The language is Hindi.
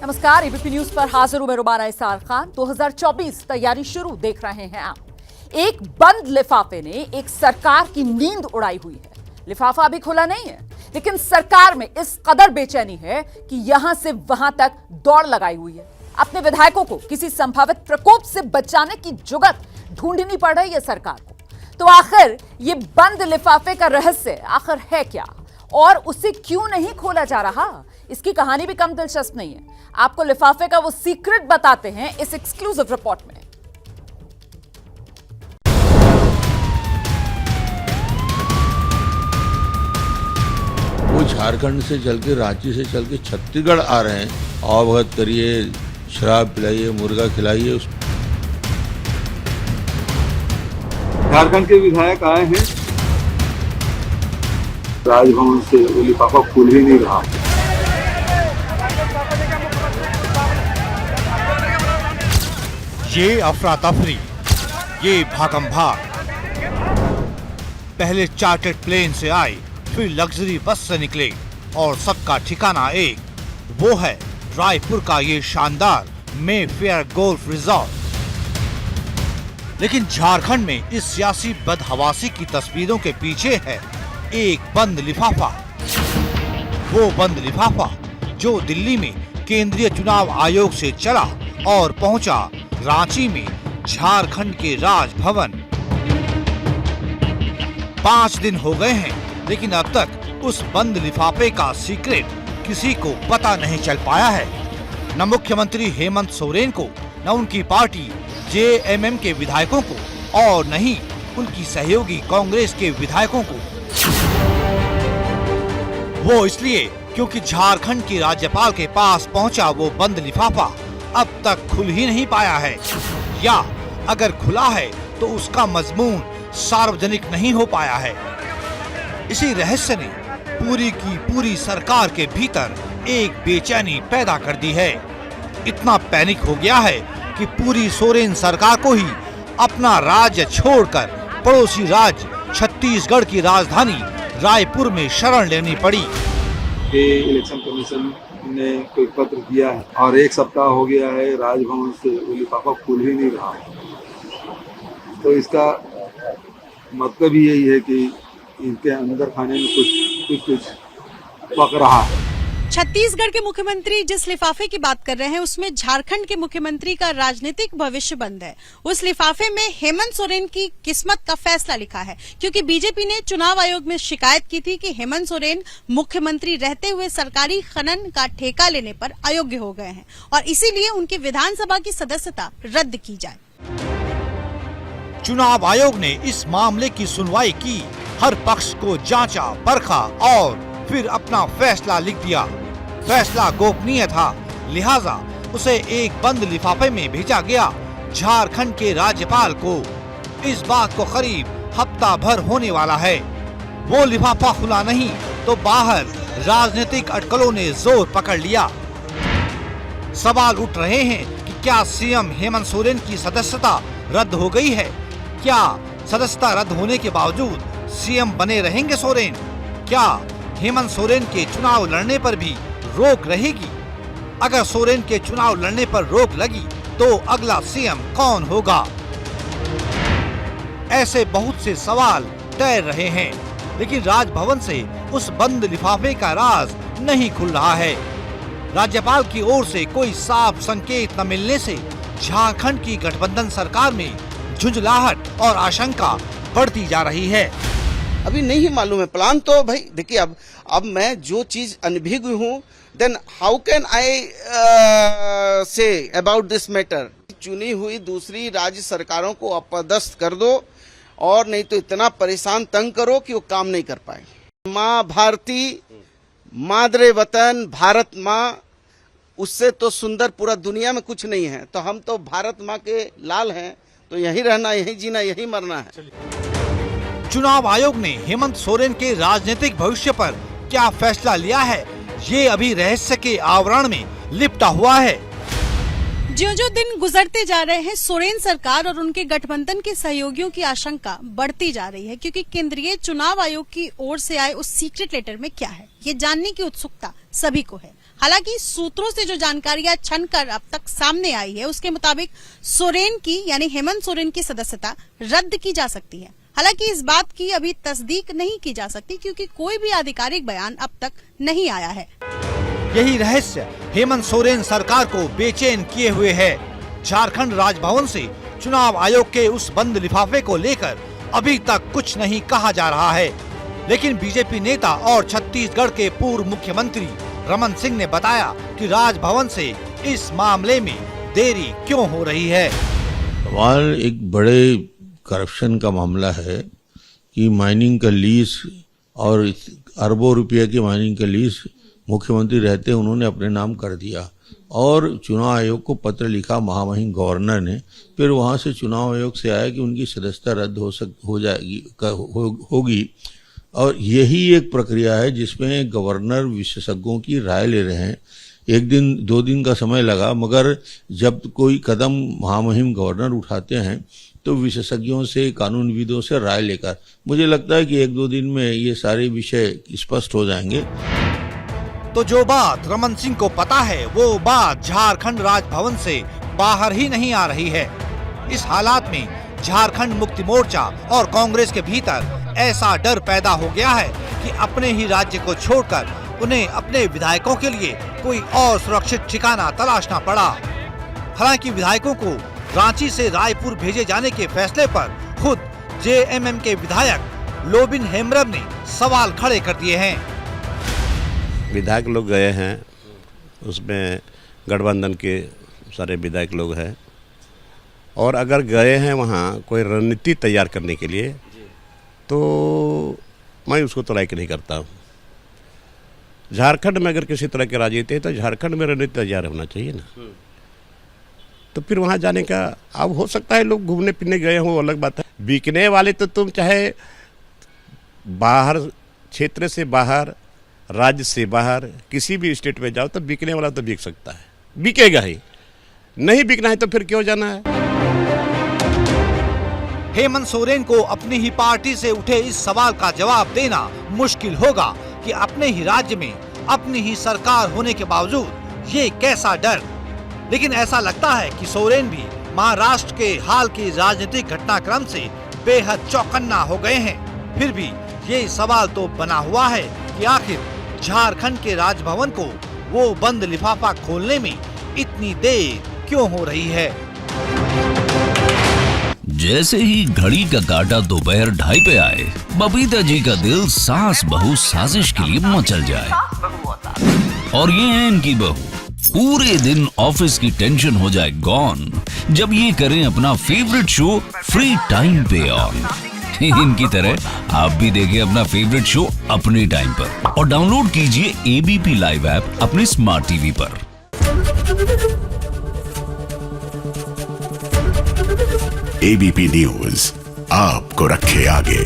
नमस्कार, एबीपी न्यूज पर हाजिर हूं मैं रुबाना इसार खान। 2024 तैयारी शुरू देख रहे हैं आप। एक बंद लिफाफे ने एक सरकार की नींद उड़ाई हुई है। लिफाफा अभी खुला नहीं है, लेकिन सरकार में इस कदर बेचैनी है कि यहां से वहां तक दौड़ लगाई हुई है। अपने विधायकों को किसी संभावित प्रकोप से बचाने की जुगत ढूंढनी पड़ रही है सरकार को। तो आखिर ये बंद लिफाफे का रहस्य आखिर है क्या, और उसे क्यों नहीं खोला जा रहा? इसकी कहानी भी कम दिलचस्प नहीं है। आपको लिफाफे का वो सीक्रेट बताते हैं इस एक्सक्लूसिव रिपोर्ट में। वो झारखंड से चल के, रांची से चल के छत्तीसगढ़ आ रहे हैं। अवगत करिए, शराब पिलाइए, मुर्गा खिलाइए। झारखंड के विधायक आए हैं, राजभवन से वो लिफाफा खुल ही नहीं रहा। ये अफरा तफरी, ये भागम भाग। पहले चार्टर्ड प्लेन से आए, फिर लग्जरी बस से निकले और सबका ठिकाना एक, वो है रायपुर का ये शानदार मेफेयर गोल्फ रिजॉर्ट। लेकिन झारखंड में इस सियासी बदहवासी की तस्वीरों के पीछे है एक बंद लिफाफा। वो बंद लिफाफा जो दिल्ली में केंद्रीय चुनाव आयोग से चला और पहुंचा रांची में झारखंड के राजभवन। 5 दिन हो गए हैं, लेकिन अब तक उस बंद लिफाफे का सीक्रेट किसी को पता नहीं चल पाया है। न मुख्यमंत्री हेमंत सोरेन को, न उनकी पार्टी जेएमएम के विधायकों को, और न ही उनकी सहयोगी कांग्रेस के विधायकों को। वो इसलिए क्योंकि झारखंड के राज्यपाल के पास पहुंचा वो बंद लिफाफा अब तक खुल ही नहीं पाया है, या अगर खुला है तो उसका मजमून सार्वजनिक नहीं हो पाया है। इसी रहस्य ने पूरी की पूरी सरकार के भीतर एक बेचैनी पैदा कर दी है। इतना पैनिक हो गया है कि पूरी सोरेन सरकार को ही अपना राज्य छोड़कर पड़ोसी राज्य छत्तीसगढ़ की राजधानी रायपुर में शरण लेनी पड़ी। इलेक्शन कमीशन ने कोई पत्र दिया है और 1 सप्ताह हो गया है, राजभवन से वो लिफाफा खुल ही नहीं रहा। तो इसका मतलब ही यही है कि इनके अंदर खाने में कुछ पक रहा है। छत्तीसगढ़ के मुख्यमंत्री जिस लिफाफे की बात कर रहे हैं उसमें झारखंड के मुख्यमंत्री का राजनीतिक भविष्य बंद है। उस लिफाफे में हेमंत सोरेन की किस्मत का फैसला लिखा है, क्योंकि बीजेपी ने चुनाव आयोग में शिकायत की थी कि हेमंत सोरेन मुख्यमंत्री रहते हुए सरकारी खनन का ठेका लेने पर अयोग्य हो गए हैं और इसीलिए उनकी विधानसभा की सदस्यता रद्द की जाए। चुनाव आयोग ने इस मामले की सुनवाई की, हर पक्ष को जांचा परखा और फिर अपना फैसला लिख दिया। फैसला गोपनीय था, लिहाजा उसे एक बंद लिफाफे में भेजा गया झारखंड के राज्यपाल को। इस बात को करीब हफ्ता भर होने वाला है। वो लिफाफा खुला नहीं तो बाहर राजनीतिक अटकलों ने जोर पकड़ लिया। सवाल उठ रहे हैं कि क्या सीएम हेमंत सोरेन की सदस्यता रद्द हो गई है? क्या सदस्यता रद्द होने के बावजूद सीएम बने रहेंगे सोरेन? क्या हेमंत सोरेन के चुनाव लड़ने पर भी रोक रहेगी? अगर सोरेन के चुनाव लड़ने पर रोक लगी तो अगला सीएम कौन होगा? ऐसे बहुत से सवाल तैर रहे हैं, लेकिन राजभवन से उस बंद लिफाफे का राज नहीं खुल रहा है। राज्यपाल की ओर से कोई साफ संकेत न मिलने से झारखंड की गठबंधन सरकार में झुंझलाहट और आशंका बढ़ती जा रही है। अभी नहीं मालूम है प्लान तो भाई देखिए, अब मैं जो चीज अनभिज्ञ हूँ, then how can I say about this matter. चुनी हुई दूसरी राज्य सरकारों को अपदस्थ कर दो और नहीं तो इतना परेशान तंग करो कि वो काम नहीं कर पाए। माँ भारती, मादरे वतन, भारत माँ, उससे तो सुंदर पूरा दुनिया में कुछ नहीं है। तो हम तो भारत माँ के लाल हैं, तो यही रहना, यही जीना, यही मरना है। चुनाव आयोग ने हेमंत सोरेन के राजनीतिक भविष्य पर क्या फैसला लिया है, ये अभी रहस्य के आवरण में लिपटा हुआ है। जो दिन गुजरते जा रहे हैं, सोरेन सरकार और उनके गठबंधन के सहयोगियों की आशंका बढ़ती जा रही है, क्योंकि केंद्रीय चुनाव आयोग की ओर से आए उस सीक्रेट लेटर में क्या है, ये जानने की उत्सुकता सभी को है। हालांकि सूत्रों से जो जानकारियां छनकर अब तक सामने आई है उसके मुताबिक सोरेन की यानी हेमंत सोरेन की सदस्यता रद्द की जा सकती है। हालांकि इस बात की अभी तस्दीक नहीं की जा सकती क्योंकि कोई भी आधिकारिक बयान अब तक नहीं आया है। यही रहस्य हेमंत सोरेन सरकार को बेचैन किए हुए है। झारखंड राजभवन से चुनाव आयोग के उस बंद लिफाफे को लेकर अभी तक कुछ नहीं कहा जा रहा है, लेकिन बीजेपी नेता और छत्तीसगढ़ के पूर्व मुख्यमंत्री रमन सिंह ने बताया कि राजभवन से इस मामले में देरी क्यों हो रही है। सवाल एक बड़े करप्शन का मामला है कि माइनिंग का लीज और अरबों रुपये की माइनिंग का लीज मुख्यमंत्री रहते उन्होंने अपने नाम कर दिया और चुनाव आयोग को पत्र लिखा महामहिम गवर्नर ने। फिर वहां से चुनाव आयोग से आया कि उनकी सदस्यता रद्द हो जाएगी होगी और यही एक प्रक्रिया है जिसमें गवर्नर विशेषज्ञों की राय ले रहे हैं। एक दिन 2 दिन का समय लगा, मगर जब कोई कदम महामहिम गवर्नर उठाते हैं तो विशेषज्ञों से, कानूनविदों से राय लेकर, मुझे लगता है कि 1-2 दिन में ये सारे विषय स्पष्ट हो जाएंगे। तो जो बात रमन सिंह को पता है वो बात झारखंड राजभवन से बाहर ही नहीं आ रही है। इस हालात में झारखंड मुक्ति मोर्चा और कांग्रेस के भीतर ऐसा डर पैदा हो गया है कि अपने ही राज्य को छोड़कर उन्हें अपने विधायकों के लिए कोई और सुरक्षित ठिकाना तलाशना पड़ा। हालांकि विधायकों को रांची से रायपुर भेजे जाने के फैसले पर खुद जेएमएम के विधायक लोबिन हेम्ब्रम ने सवाल खड़े कर दिए हैं। विधायक लोग गए हैं, उसमें गठबंधन के सारे विधायक लोग हैं और अगर गए हैं वहाँ कोई रणनीति तैयार करने के लिए तो मैं उसको तो लाइक नहीं करता हूँ। झारखंड में अगर किसी तरह की राजनीति है तो झारखंड में रणनीति तैयार होना चाहिए ना। तो फिर वहाँ जाने का, अब हो सकता है लोग घूमने फिरने गए हों, अलग बात है। बिकने वाले तो तुम चाहे बाहर क्षेत्र से बाहर, राज्य से बाहर किसी भी स्टेट में जाओ तो बिकने वाला तो बिक सकता है, बिकेगा ही। नहीं बिकना है तो फिर क्यों जाना है। हेमंत सोरेन को अपनी ही पार्टी से उठे इस सवाल का जवाब देना मुश्किल होगा कि अपने ही राज्य में अपनी ही सरकार होने के बावजूद ये कैसा डर। लेकिन ऐसा लगता है कि सोरेन भी महाराष्ट्र के हाल के राजनीतिक घटनाक्रम से बेहद चौकन्ना हो गए हैं। फिर भी ये सवाल तो बना हुआ है कि आखिर झारखंड के राजभवन को वो बंद लिफाफा खोलने में इतनी देर क्यों हो रही है। जैसे ही घड़ी का काटा दोपहर 2:30 पे आए, बबीता जी का दिल सास बहू साजिश के लिए मचल जाए। और ये है इनकी बहू, पूरे दिन ऑफिस की टेंशन हो जाए गॉन जब ये करें अपना फेवरेट शो फ्री टाइम पे ऑन। इनकी तरह आप भी देखें अपना फेवरेट शो अपने टाइम पर और डाउनलोड कीजिए एबीपी लाइव ऐप अपने स्मार्ट टीवी पर। एबीपी न्यूज आपको रखे आगे।